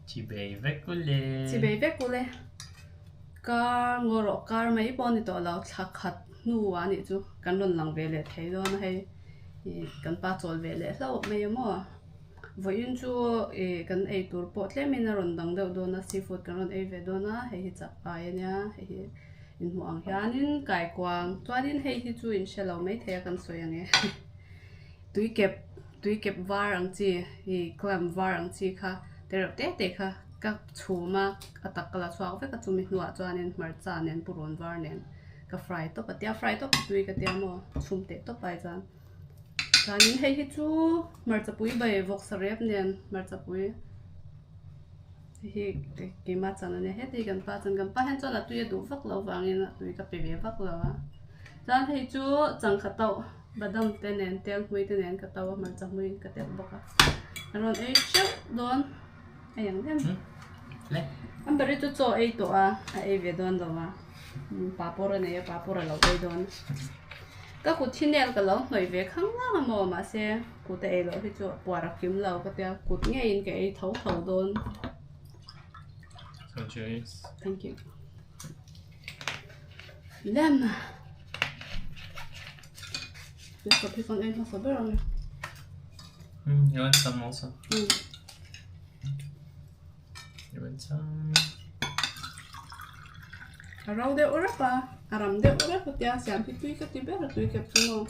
Chị bé vét cô lê. Chị bé vét cô lê. Car ngồi rõ car mấy bọn thì tao lao khát khát nu á nị chú. Cần luôn lằng về lệ thấy đó nó hay cần ba chول về lệ lâu mấy mà. Vậy nên chú cần ấy tour pot lệ mình rồi đằng đầu đó na seafood cần rồi ấy về đó na hay chặt bài nha hay in huang hian in kai quang toa din hay hi chu in shelo mấy thế cần soi anh ấy. Tuy kẹp var ang chi hi clam var ang chi kha te kha các chuma atak kala chwa ve ka chumi nuwa chuanin marcha nen puron var nen ka fry to patia fry to tui ka tia mo chhungte to pai chan chanin hei hi chu marcha pui bai vok sarep nen marcha pui hi ke ma chan ne he ti kan pa han chon la tui du vak lo wangin tui ka pe ve vak lo a chan hei chu chang kha tau badam te nen tel hui te nen ka tau marcha hui ka tel boka aron ei chep don ayang dem Lê. anh bari tu cho ai to a ai ve don do ma papora ne papora lo ai don ka ku thinel ka lo noi ve khang na mo ma se ku te ai lo hi chu pora kim lo ka te ku nge in ke ai thau don So cheers. thank you lam let's go pick on egg for better You want some also? You want some? Arau de ora pa aram de ora pa tia siam pi tui ka ti bera tui ke puno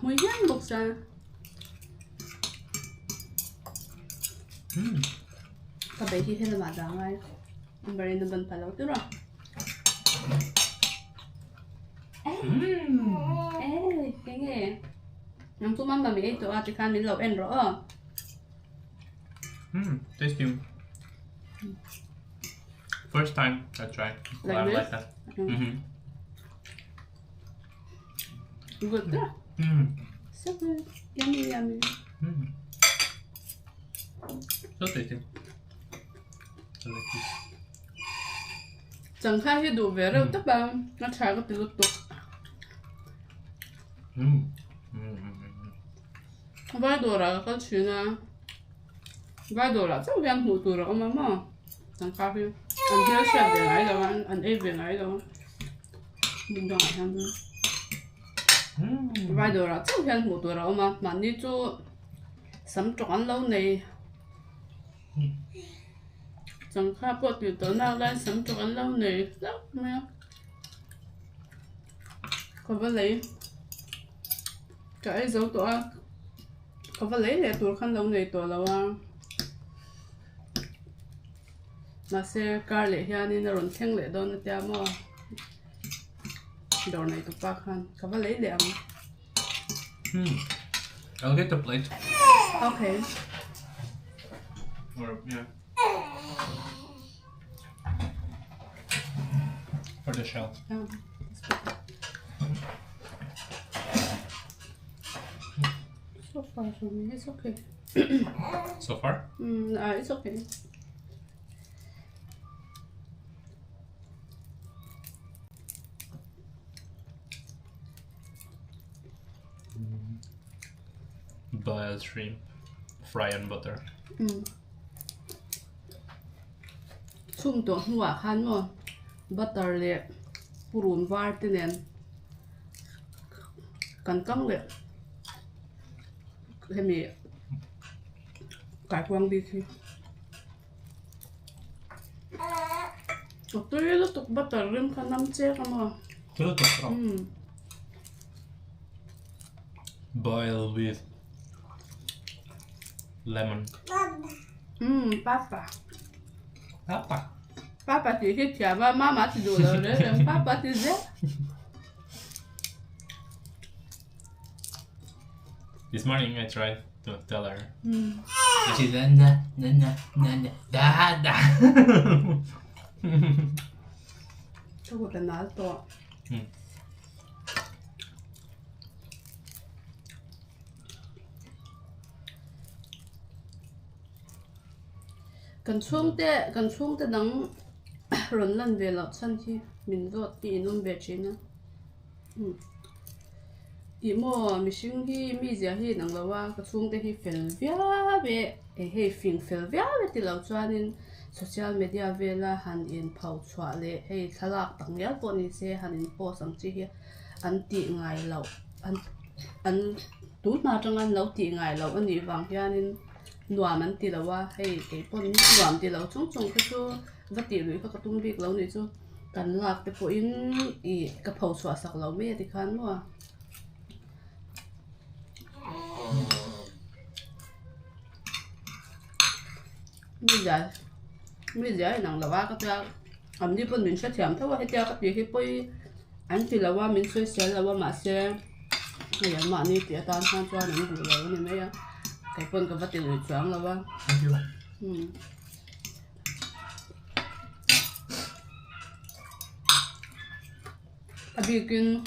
muy bien boksa ka be hi hel ma da ngai bari na ban palo tu ro cái nghe nằm tu mắm bà mỹ tụi anh chỉ khăn mình lẩu ăn rõ Tasty. First time I tried. Like I this? like that. good đó so good yummy yummy So tasty. I like this. chẳng khai hi đủ về đâu tất bà nó chả có từ tục vai đồ là có chuyện à vai đồ là chắc chắn hủ đồ là ông mà chẳng khai hi anh theo chef về lại đâu anh ấy về lại đâu mình đâu ăn đâu vai đồ là chắc chắn hủ đồ là ông mà đi chỗ sắm trộn lâu này chẳng khai bộ từ tối nào lên sắm trộn lâu này rất mẹ có vấn lấy cái dấu tổ có vấn lấy để tổ khăn lâu này tổ lâu à mà xe car lệ hiện nên rồi thèn lệ đó nó tiêm mà đồ này tụi bác khăn có vấn lấy để mà I'll get the plate. okay Or yeah. For the shell. So far for me, it's okay. So far? It's okay. Boiled shrimp, fry in butter. Chung to hua khan mo butter le purun var te nen kan kang le hemi kai kwang đi khi tôi lo tuk butter rim khan nam che ka mo Boil with lemon. Papa Papa. Papa thì cái chả mà mama thì đủ rồi đấy Papa thì dễ This morning I tried to tell her. And she said, nah, da. cho một cái nói to cần xuống te đắng run lần về lọt sân chi mình rốt thì nôn về chín nữa Imo mishing hi mi zia hi nang lawa ka chhungte hi fel via be hei fing fel via be ti lo chuanin social media vela han in phau chwa le hei thalak tak ngal po ni se han in post ang chi hi an ti ngai lo an tu na tang an lo ti ngai lo ani wang hianin nuam an ti lawa hei ke pon nuam ti lo chung chung ka chu vati lui ka tung bik lo ni chu kan lak te po in I ka phau chwa sak lo me ti khan mo bây giờ nặng là ba cái cha anh đi bên mình sẽ thèm thôi hết cha cái gì cái bơi anh thì là ba mình sẽ là ba mà sẽ bây giờ mà đi tiệt tan sang cho những người lớn này mấy cái bên cái vật tiền choáng là ba bikin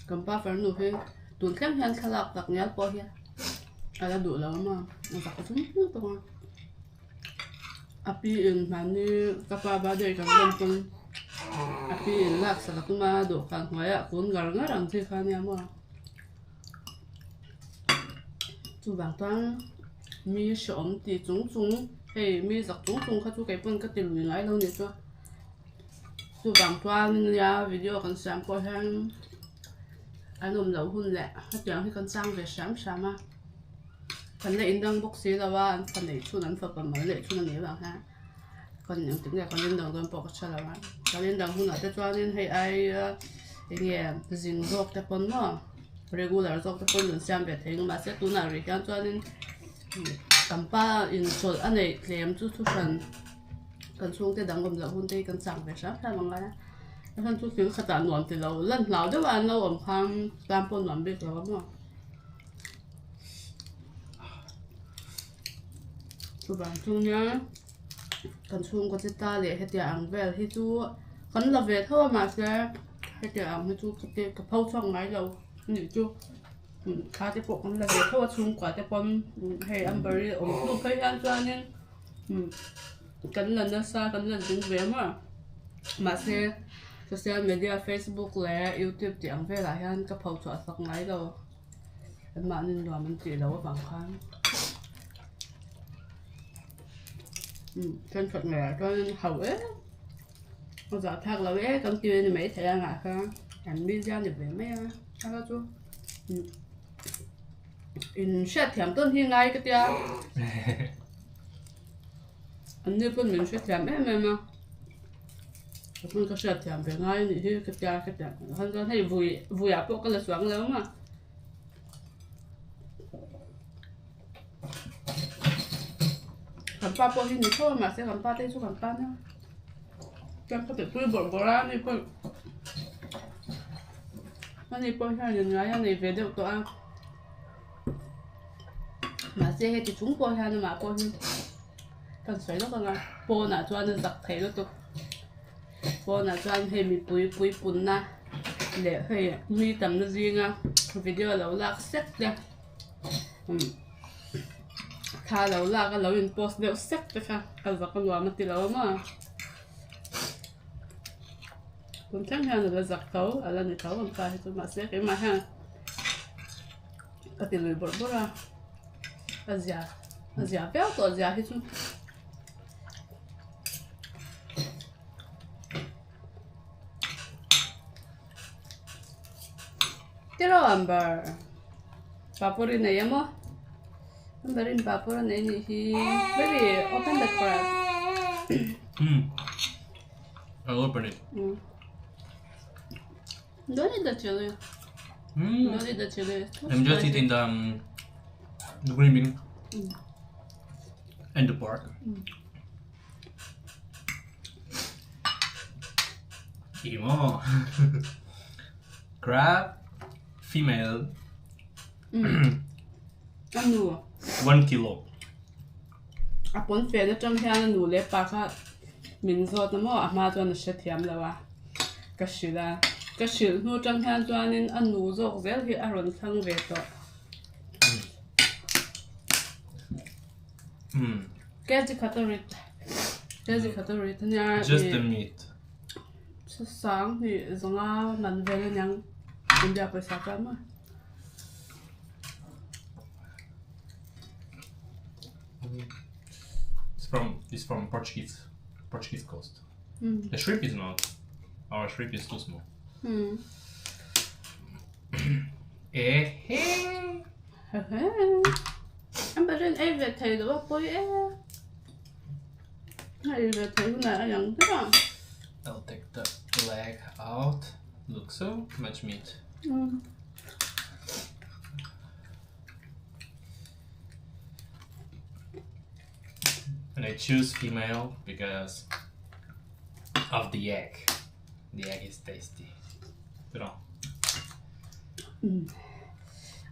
gampa fanu he tun khem han khalak tak nyal po hi ala du la ma tak ko tun to ma api in mani kapa ba de kan ban pun api in lak sa ku ma do kan hoya kun gar ngarang thi khan ya ma chu bang tan mi shom ti chung chung hey mi zak chung chung kha chu kai pun ka ti lui ngai lo ni chu chu bang toan ya video kan sam ko han anh lâu hun lẹ hết trơn thì con sang về sớm sớm à phần này in đăng box xí là ba phần này chu nắn phật bằng mới lệ chu nắn nhớ bằng ha còn những tiếng này còn in đăng đơn bọc cho là ba còn in đăng hun ở đây cho nên hay ai nghe dinh dọc tập bốn mà regular dọc tập bốn lần xem về thấy mà sẽ tu nào rồi cho nên cầm ba in sổ anh này làm chút chút phần cần xuống tới đăng lâu hun đây con sang về sớm sớm bằng cáiท่านทุกสิ่งขจัดหนวมติเราเล่นเราด้วยวันเราอมคำตามปนหนวมเบ็ดเราเนาะทุกวันช่วงนี้กันช่วงก็จะตาเลยให้เดี๋ยวอ่างเวลให้จูกันเราเวทเท่ามาเสียให้เดี๋ยวอ่างให้จูกับเผาช่องไม้เราหนึ่งจูข้าจะปกกันเราเวทเท่าช่วงกว่าจะปนให้อันบริอมลูกให้อันจวนนึงกันเล่นนะซากันเล่นจริงเวมามาเสียsocial media Facebook และ YouTube เจียงเวลาฮันก็เผาจอดสักไงเราเป็นมาหนึ่งตัวมันจีเราบางครั้งchân phật nghề cho nên hầu ấy bây giờ thật là bé con kia thì mấy thầy ăn à không anh đi ra được về mấy sao đó chú in sẽ thèm tôn hi ngay cái tia anh đi phân mình sẽ thèm em mà mình có sẽ thèm về ngay thì cái tia hắn có thấy vui áp bộ cái là xuống lớn mà làm ba po thì nhiều thôi mà sẽ làm ba tay xuống làm ba nữa chẳng có thể tôi bận bỏ ra đi po anh đi po hay là người anh đi về đâu tụi anh mà sẽ hết thì chúng po hay mà po thì cần sấy nó còn à po nào cho anh giặt thấy nó tụi po nào cho anh hay mình bùi bùn na để hay mi tầm nó riêng à video lâu lạc xét nha thà lâu là cái lâu in post đều set cho ha cái giặc con loa mất thì lâu mà cũng chẳng hạn là giặc thấu là người thấu làm sao thì mà sẽ cái mà ha cái tiền lười bớt ra Asia béo to Asia hết chứ thế rồi amber papuri này em á Very important and he very open the crab. I'll open it. Don't eat the chili. Don't eat the chili. I'm just eating the green bean and the pork. Imo. Crab, female. Ăn nụ 1 kilo. À bốn phê nó trong nhà nụ lép bạc ha mình rồi nó mà mà cho nó sẽ thèm là wa cái sữa nụ trong nhà cho nên ăn nụ rồi dễ thì ăn rồi thăng về đó cái gì khát rồi nha Just the meat. sáng thì giống là mình về nhang mình đã phải sắp lắm mà It's from Portuguese coast. Mm. The shrimp is not. Our shrimp is too small. Mm. Anh bà trên em về thầy được không? Bôi em. Này về thầy cũng là nhận thế nào? I'll take the leg out. Look, so much meat. Mm. And I choose female because of the egg. The egg is tasty. Bra.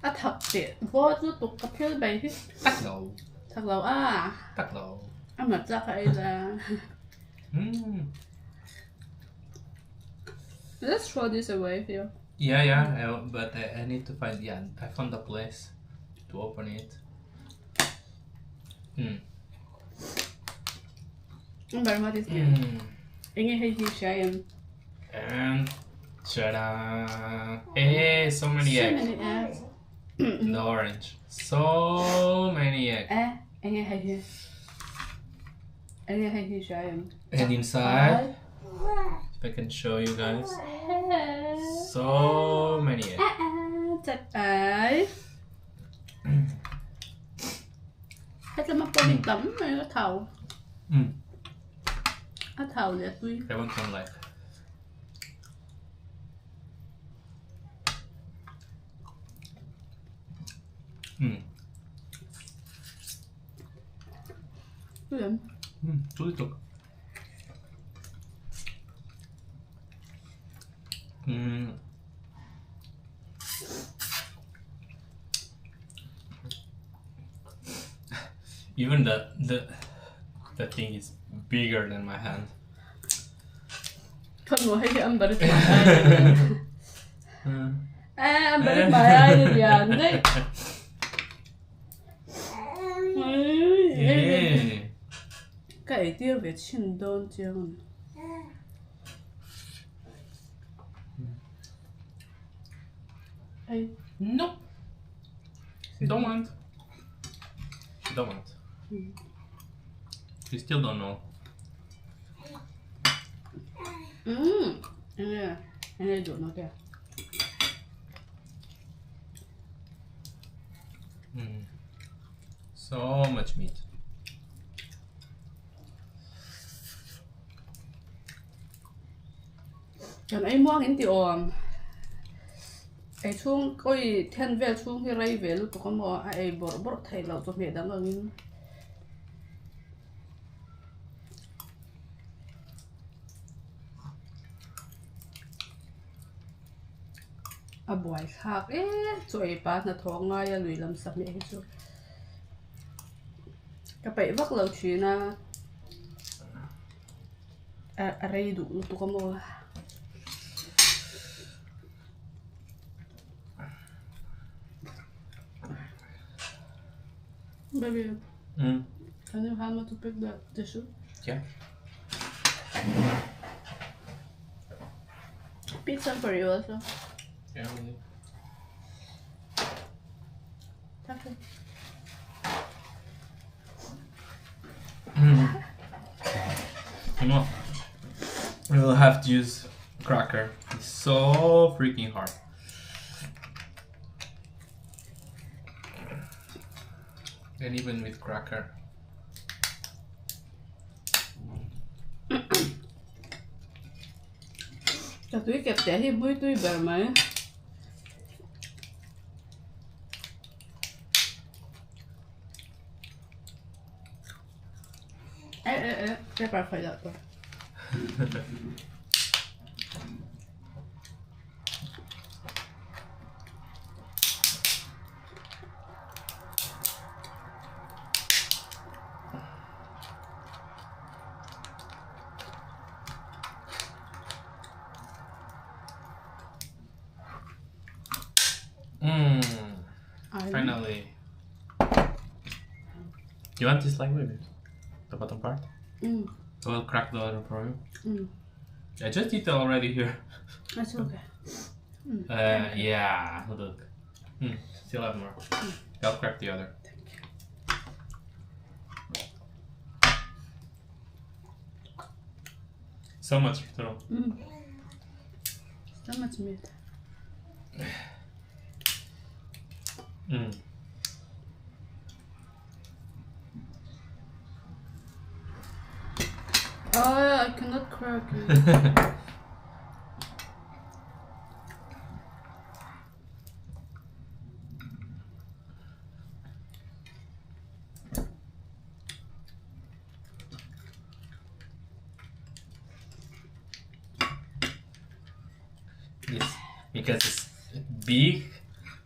À thật tiệt, vô chú tục cà phê bày thì Tắc đầu. thật lâu à. Tắc đầu. Anh mà ra phải là. Let's throw this away here. Yeah, but I need to find. Yeah, I found a place to open it. Anh bà mà đi tiệt. Anh nghe hay gì sao em? And ta-da! Hey, so many So eggs. many eggs. The orange. So many eggs. À, anh nghe hay gì? Anh nghe hay gì sao em? And inside, if I can show you guys, so many eggs. Chắc ấy. Hết là mà có đi tắm này nó thầu. Nó thầu nè tuy. I want one leg. Tuy em. Too little. Even the thing is bigger than my hand. Con ngồi hay anh bật máy ai. À, anh bật máy ai được vậy đấy. Cái tiêu về chín đôn chương. Hey. Nope. Don't want. Don't want. You still don't know. Anh này đủ nó kìa. So much meat. Còn ấy mua những tiểu ấy chung coi thiên về chung thì ray về lúc tụi con mua ấy bỏ thầy lẩu cho mẹ đắng rồi. À buổi khác rồi ba nó thọ ngay lùi làm sập mẹ hết rồi. Cái bẫy vắt lẩu chuyện ray đủ tụi con mua. Baby, can you help me to pick the tissue? Yeah. Pick some for you also. Yeah. Okay. You know, we will have to use cracker. It's so freaking hard. And even with cracker. Cho túi kẹp trẻ thì mũi túi bờ mà. Cái bà phải lật rồi. Finally. You want this like maybe? The bottom part? I will crack the other for you. I just eat it already here. That's okay. Yeah, look. Still have more. I'll crack the other. So much throw. So much meat. Oh, I cannot crack it. Yes, because it's big,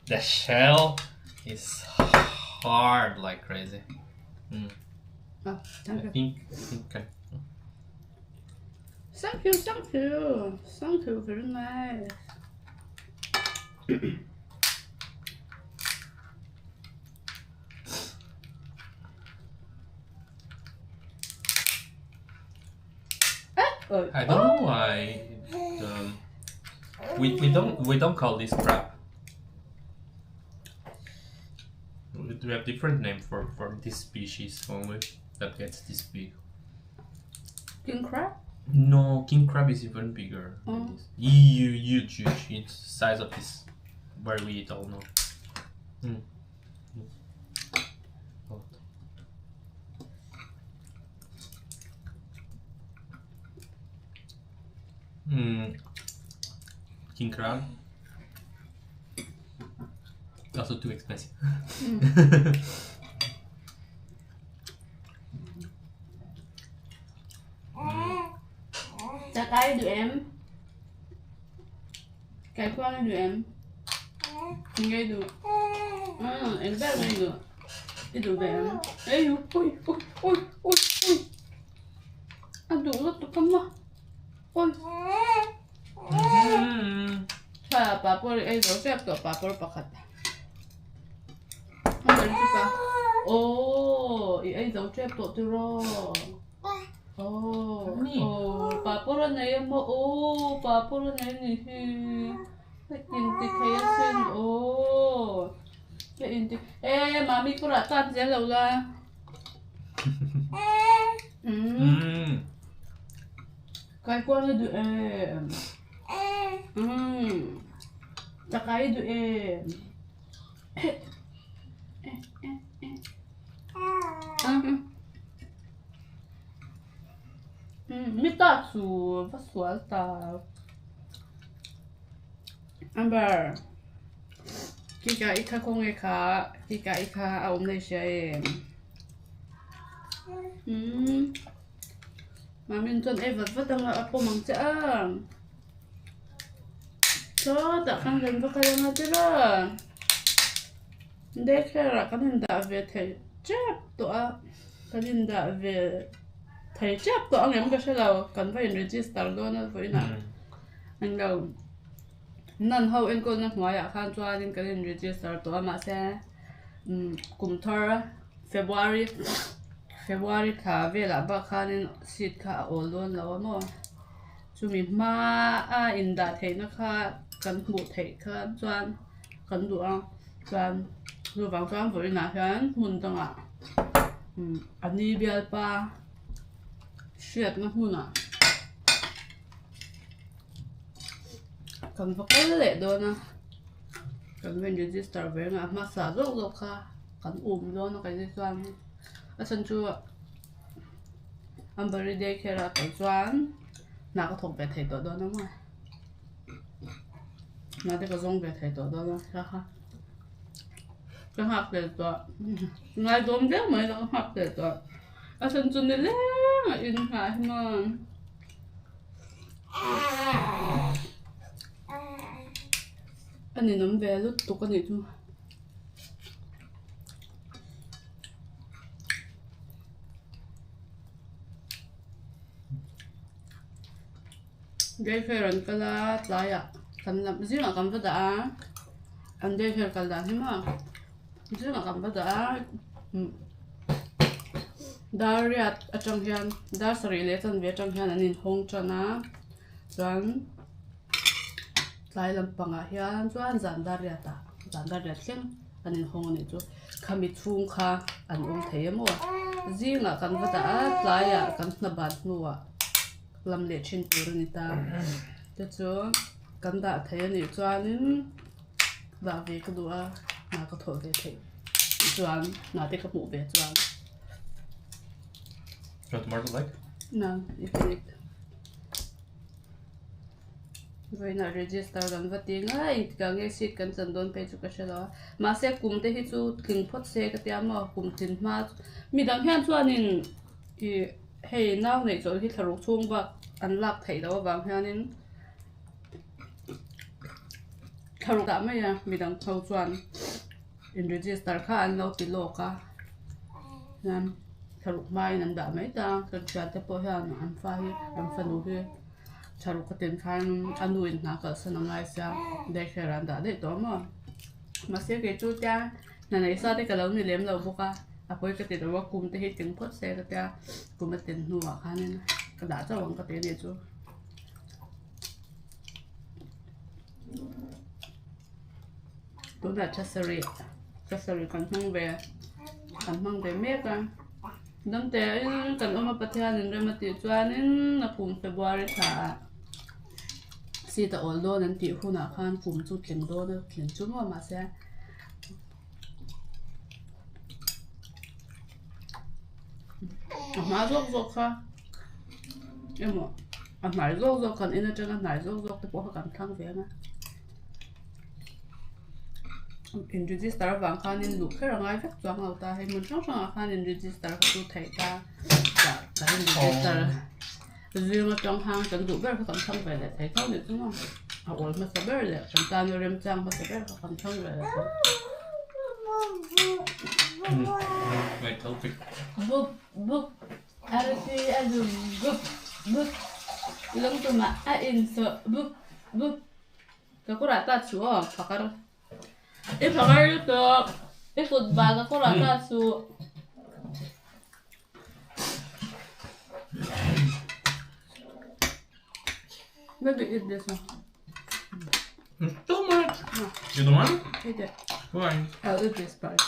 the shell is hard like crazy. Oh, thank you. I think okay. Thank you, thank you. Thank you, very nice. I don't know why we don't call this crab. We have different name for this species only that gets this big. King crab? No, king crab is even bigger. Oh. Huge. It's the size of this where we eat all now. King crab. Also too expensive. Chả cái tụi em. Cái khoan tụi em. Ngay được. Em biết ngay được. Đi tụi em. Ê, ôi. Ăn đủ lắm tụi con mà. Ôi. Sa papor ay do siap to papor pakat. Ang galing pa. Oh, ay do siap to tiro. Papor na yan mo. Oh, papor na yan ni. Hindi kaya sin. Oh. Kaya hindi. Mami ko ratan siya laula. Kaya ko na do chả cái tụi em mít ta su phát xóa ta Amber kika ika kong ika kika ika aom này xe mà mình chọn em vật đang là apo mang chả so, tak kan dan bakalan natira. Daycare kaninda ve thai chap to a kaninda ve thai chap to ang em ka selaw kan vai register do na voi na. Ang law nan ho en ko na hmaya khan chuanin kan register to ama se kumthar February kha vela ba khanin seat kha olon law mo chumi ma a inda thai na kha kan hmu thei kha chuan kan du a chuan lu wang chuan voi na hian hun tanga ani bial pa hriat na hmuna kan vakal le do na kan ven register ve nga ma sa zo kha kan do na kai chuan a san chu ambari daycare ka chuan na ka thok ve thei do na ma na de ka zong ve thei do na ha cái hạt để to ngay đốm đéo mấy nó hạt để to ở sân chun đi lên in hại mà anh này nắm về lúc tụi con này chứ đây phải rắn cái lá trái à cần làm gì là cầm cái đã anh đây phải cần làm thế mà chứ là cầm bắt đã dar riat atang hian dar sari le chan ve atang hian anin hong chana chuan tlai lampanga hian chuan zan dar riat thleng anin hong ani chu khami chung kha an thei emaw zinga kan vata tlai a kan hna ban hnuwa làm lệ trên tủ rồi ta cho chú cần đã thấy này cho nên và vì cái đũa mà có thổi về thấy cho nó để cái bộ về cho tomato like? no it với nó register gần vật tiếng ấy càng nghe xịt cần dần đón pe chú cái xe đó mà sẽ cùng tới hết chú kinh phốt xe cái tiệm mà cùng tin mà mi đang hiện cho nên thì hey nào này rồi thì thằng chung và ăn lạc thấy đó vàng hiện nên thằng đã mấy à mi đang thâu chuan in register khá ăn lâu tí lô cả nên thằng mai nên đã mấy ta cần chặt tới bao hiện ăn phai ăn fanu hi thằng cái tiền khăn ăn nuôi nãy cái sân ngay sao daycare ăn đã đấy đó mà sẽ cái chú cha này sao đấy cái lâu này liếm lâu bốc à quay cái tiền đó cùng tới hết tiếng phốt xe cái cha cùng cái tiền nua khá nên cái đã cho bằng cái tiền này chú tôi đã accessory cần mang về mẹ cả đâm té cần ôm bắt theo nên rồi mà tiêu cho nên là cùng February thả xí ta ổn luôn nên tiêu hun à khan cùng chút tiền đô đó tiền chút mà sẽ mà rốt ha em mà ăn nải rốt còn in ở trên ăn nải rốt thì bỏ cần thăng về mà in register vàng khan nên lục cái ngay phép chọn nào ta hay muốn chọn khan in register cái thầy ta cả in register riêng ở trong hang cần đủ bớt còn thăng về để thấy tháo được đúng không? Ủa mà sao bớt để chúng ta như rem trang mà sao bớt còn thăng về để Wait, topic. book arti adu book lang tu ma a in so book ka ko rata chu pakar to ikut ba ka ko rata su maybe eat this one. Too much. You don't want? Eat it. Why? I'll eat this part.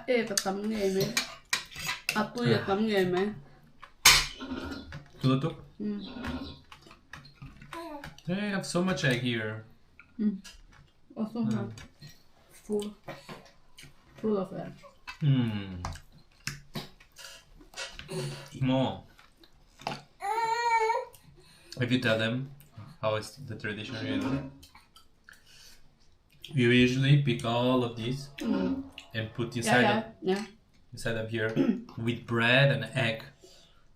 Cái tấm nghề mấy tôi là tấm nghề mấy Tudo? They have so much egg here. Also full of egg. More. If you tell them how is the tradition you do, we usually pick all of these and put inside inside of here with bread and egg,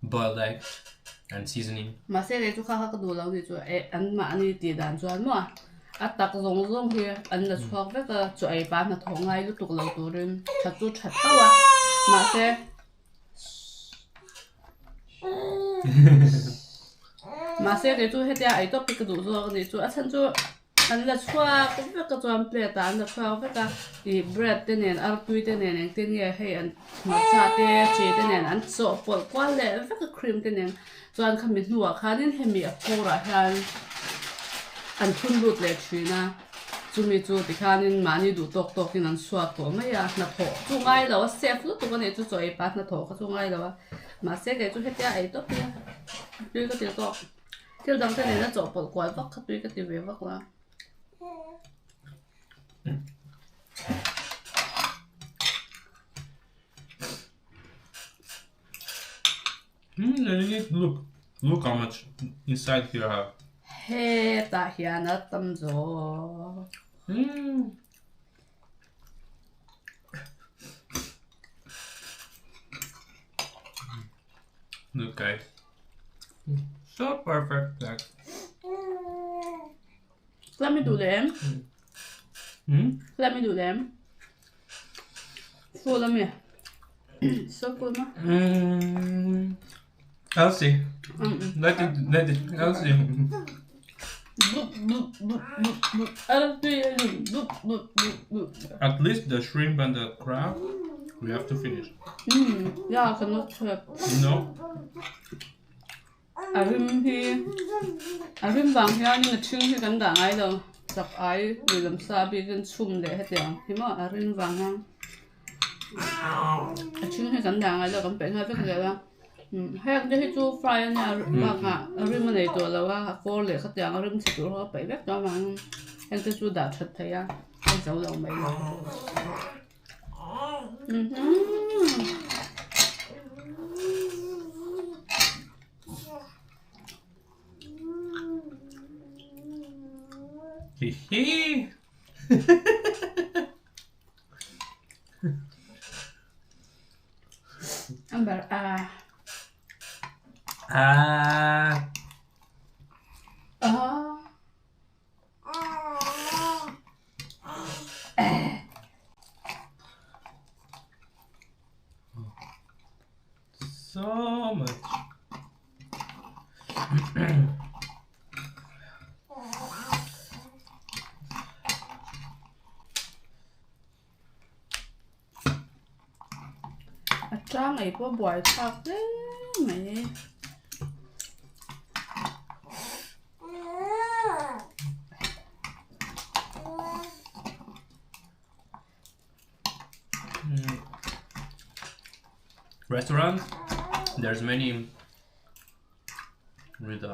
boiled egg, and seasoning. Mà sẽ để cho khác cái đồ lâu thì cho ăn mà ăn thì đàn cho ăn mà à tắc rong thì ăn là cho với cái cho ai bán là thong ngay lúc tục lâu đồ rồi chặt chút chặt tao à mà sẽ để cho hết dia ai to cái đồ rồi để cho ăn cho ăn là cho cũng với cái cho ăn plate ăn là cho với cái thì bread thế này ăn tui thế này thế này hay ăn matcha thế thế này ăn sốt bột quá lẹ với cái cream thế này cho ăn khăm mình nua khá nên hem miệng khô ra ăn thun lụt lẹ chuyện na chúng mình cho thì khá nên mà đi đủ tóc thì ăn xoa tổ mấy à nó thổ chúng ai đâu chef lúc tụi con này cho ai bắt nó thổ cái chúng ai đâu mà sẽ để cho hết dia ai to kia đưa cái tiêu to tiêu đằng thế này nó chỗ bột quái vắt cái túi cái tiêu về vắt là Look how much inside here have. Hey, ta hiền nó tâm rồi. Look, guys. So perfect. Like. Let me do them. Let me do them. Full of me. So good, ma. Elsie. Let it. Elsie. At least the shrimp and the crab, we have to finish. Yeah, I cannot help. No. I remember vàng heo nhưng mà trứng thì cắn cả ngay rồi. sak ai wilam sabi kan chum le hetiang hima arin wanga aching he kan dang ai la kan pe nga vek le la hek de hi chu fry ania wanga arin ma nei to la wa ko le khatiang arin chi tu ho pe vek to mang en te chu da that thaya en zo lo mai lo Hehe. Amber So much. trang ấy có bỏi thọc đấy mày Restaurant, there's many with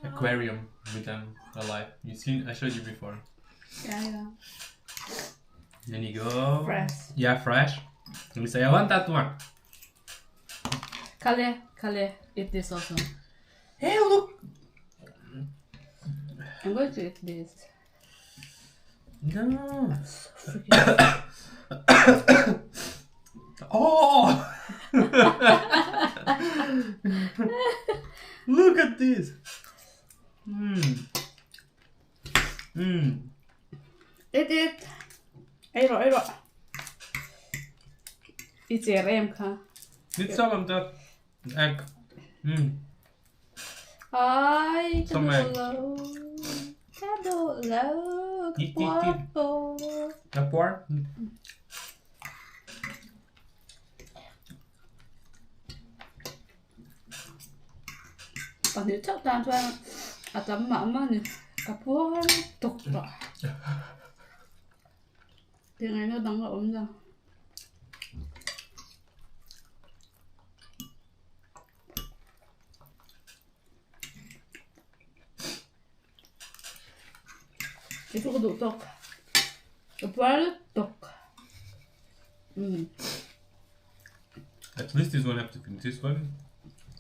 aquarium with them alive. You seen? I showed you before. yeah. Then you go. Fresh. Yeah, fresh. And we say, I want that one. Kale, eat this also. Hey, look. I'm going to eat this. No. Oh! Look at this. Eat it. Ấy rồi. Ít trẻ em khá. Need some of that egg. Ai, Some egg. Cá đồ lâu. Eat. Bò. The pork? Còn nếu chắc tàn cho em à tấm mắm mà nè cà phô tục rồi. Thì ngày nó đắng ổn ra. Itu kudu tok. Kepala tok. At least this one have to finish. This one,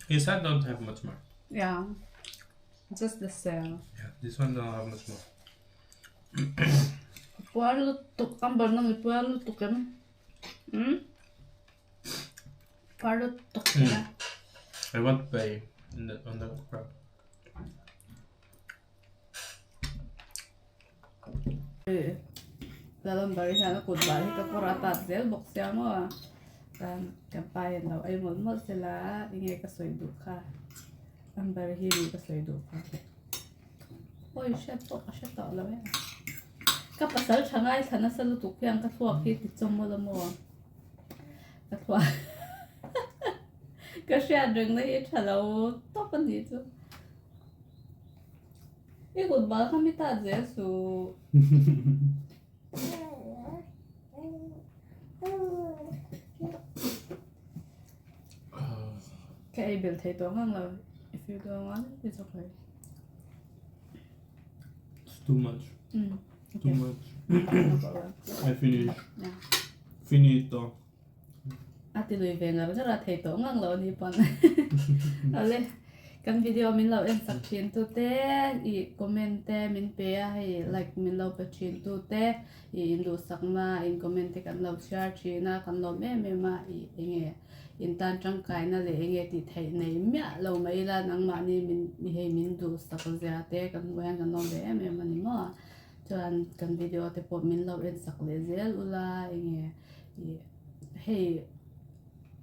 his hand don't have much more. Yeah, just the cell. Yeah, this one don't have much more. Kepala tok. Ambar nang kepala tok kan? Kepala tok ya. I want pay on the crab. Dalam barisan aku balik ke korata zel box yang mau kan kapai lau ay mo sila ingay kasoy duka ang barihili kasoy duka oy shit po kasya tao lau ya kapasal changay sana sa lutuk yang katwa kiti mo lam mo katwa kasya deng na chalaw topan dito ikut bal kami taze su Okay, build it on low. If you don't want it, it's okay. It's too much. Okay. Too much. No problem. I finish. Yeah. Finito. Ati lui về ngờ rất là thầy tổ ngang lỗ đi bọn. Ale, kan video min lau en sak chin tu te, I comment te min pe hay like min lau pa chin tu te, I indu sak ma in comment te kan lau share china kan lau me ma I inge. In tan trăng cái na le nge ti thei nei mya lo mai la nang ma ni min he min du sak zia te kan wen kan no be ma ni mo chuan kan video te po min lo en sak le zel ula nge he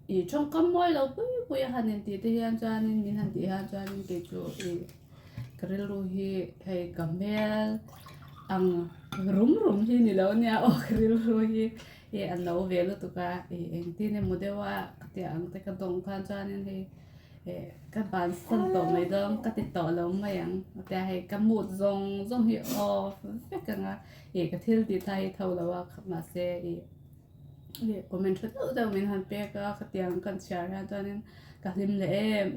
I trong kam moi lo pu ya hanin ti te hian chuan min han ti han chuan ke chu grill ru hi he gamel ang rum hi ni lo nia o grill ru hi an lo ve lo tu ka eng ti ne mo dewa te ang te ka dong khan chuan he các bạn sân tổ mấy đó các tiết tổ lâu mà yangแต่ให้กำหมดzong hi off ไม่กันอ่ะcái thiếu thì thay thâu làว่ามาเสียก็มันชุดแต่มันหันเป๊กก็ขยันกันเชียร์นะตอนนั้นก็ลิมเล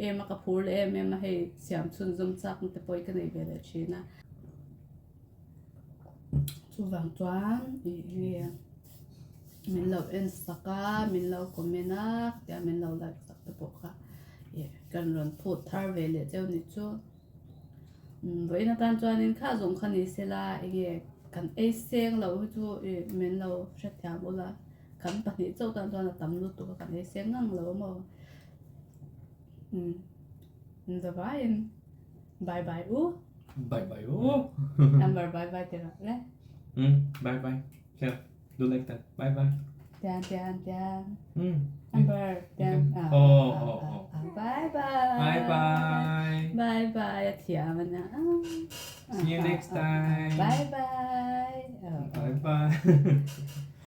ยมากับพูดเลยมาให้เสียมชุนจมจักมันจะปล่อยกันในเวลาชีนะชูวังจวนmình lâu in saka mình lâu comment ya mình lâu like sak te poka kan ron phut thar ve le cheu ni chu với na tan chuan in kha zong khani sela kan e seng lo chu mình lâu sha thya bola kan pa ni chau tan chuan tam lu tu kan e seng ngang lo mo the bye bye Bye bye. Oh. number bye bye te le Bye bye. Yeah. Do like that. Bye bye. Tian. Number. Tian. Bye bye. Bye bye. Bye bye. Tian na. See you next time. Bye bye. Bye bye.